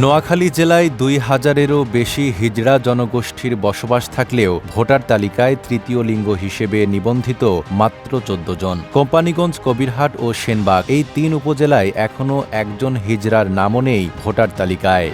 নোয়াখালী জেলায় ২,০০০-এরও বেশি হিজড়া জনগোষ্ঠীর বসবাস থাকলেও ভোটার তালিকায় তৃতীয় লিঙ্গ হিসেবে নিবন্ধিত মাত্র ১৪ জন। কোম্পানীগঞ্জ, কবিরহাট ও সেনবাগ এই ৩ উপজেলায় এখনও একজন হিজড়ার নামও নেই ভোটার তালিকায়।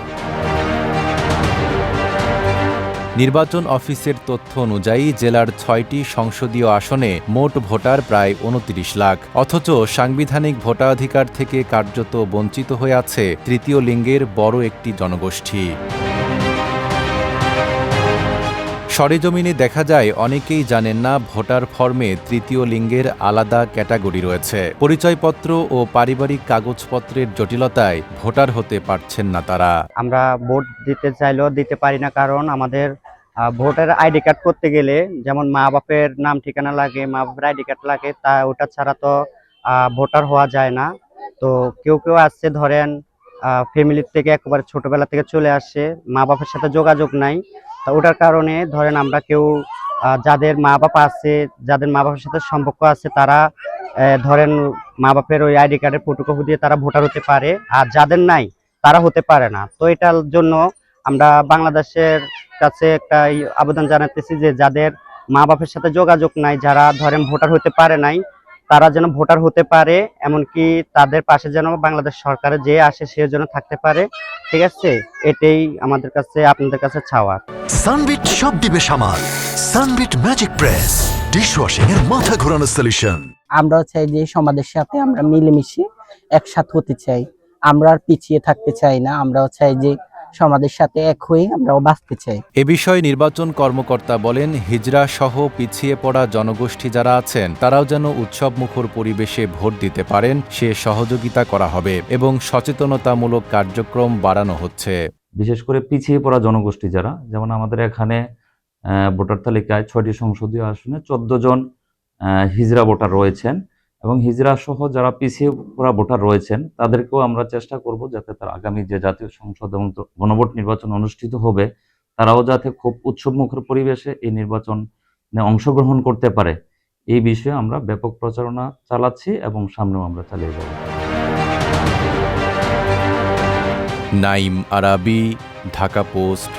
নির্বাচন অফিসের তথ্য অনুযায়ী জেলার ৬টি সংসদীয় আসনে মোট ভোটার প্রায় ২৯ লাখ। অথচ সাংবিধানিক ভোটাধিকার থেকে কার্যত বঞ্চিত হয়ে আছে তৃতীয় লিঙ্গের বড় একটি জনগোষ্ঠী। সরেজমিনে দেখা যায় অনেকেই জানেন না ভোটার ফর্মে তৃতীয় লিঙ্গের আলাদা ক্যাটাগরি রয়েছে। পরিচয়পত্র ও পারিবারিক কাগজপত্রের জটিলতায় ভোটার হতে পারছেন না তারা। আমরা ভোট দিতে চাইলেও দিতে পারি না, কারণ আমাদের ভোটার আইডি কার্ড করতে গেলে যেমন মা বাপের নাম ঠিকানা লাগে, মা বাপের আইডি কার্ড লাগে, তা ওটা ছাড়া তো ভোটার হওয়া যায় না। তো কেউ কেউ আসছে, ধরেন ফ্যামিলির থেকে একেবারে ছোটবেলা থেকে চলে আসছে, মা বাপের সাথে যোগাযোগ নাই। তা ওটার কারণে ধরেন আমরা কেউ যাদের মা বাবা আছে, যাদের মা বাবার সাথে সম্পর্ক আছে, তারা ধরেন মা বাপের ওই আইডি কার্ডের ফটোকপি দিয়ে তারা ভোটার হতে পারে, আর যাদের নাই তারা হতে পারে না। তো এটার জন্য আমরা বাংলাদেশের কাছে একটা আবেদন জানাতেছি যে যাদের মা বাপের সাথে যোগাযোগ নাই, যারা ধরেন ভোটার হতে পারে নাই, তারা যেন ভোটার হতে পারে, এমনকি তাদের পাশে যেন বাংলাদেশ সরকারের যে আসে সে যেন থাকতে পারে। ঠিক আছে, এটাই আমাদের কাছে আপনাদের কাছে চাওয়ার। সানবিট সব দিবে সামাল। সানবিট ম্যাজিক প্রেস ডিশওয়াশিং এর মাথা ঘোরানো সলিউশন। আমরা চাই যে সমাজের সাথে আমরা মিলেমিশে একসাথে হতে চাই, আমরা আর পিছিয়ে থাকতে চাই না। আমরাও চাই যে সমাজের সাথে এক হয়ে আমরাও বাঁচতে চাই। এ বিষয়ে নির্বাচন কর্মকর্তা বলেন, হিজড়া সহ পিছিয়ে পড়া জনগোষ্ঠী যারা আছেন তারাও যেন উৎসবমুখর পরিবেশে ভোট দিতে পারেন সে সহযোগিতা করা হবে এবং সচেতনতামূলক কার্যক্রম বাড়ানো হচ্ছে। বিশেষ করে পিছিয়ে পড়া জনগোষ্ঠী যারা, যেমন আমাদের এখানে ভোটার তালিকায় ৬টি সংসদীয় আসনে ১৪ জন হিজড়া ভোটার রয়েছেন এবং হিজড়া সহ যারা পিছিয়ে পড়া ভোটার রয়েছেন তাদেরকেও আমরা চেষ্টা করব যাতে তার আগামী যে জাতীয় সংসদ এবং গণভোট নির্বাচন অনুষ্ঠিত হবে তারাও যাতে খুব উৎসবমুখর পরিবেশে এই নির্বাচনে অংশগ্রহণ করতে পারে, এই বিষয়ে আমরা ব্যাপক প্রচারণা চালাচ্ছি এবং সামনেও আমরা চালিয়ে যাব। নাইম আরাবি, ঢাকা পোস্ট।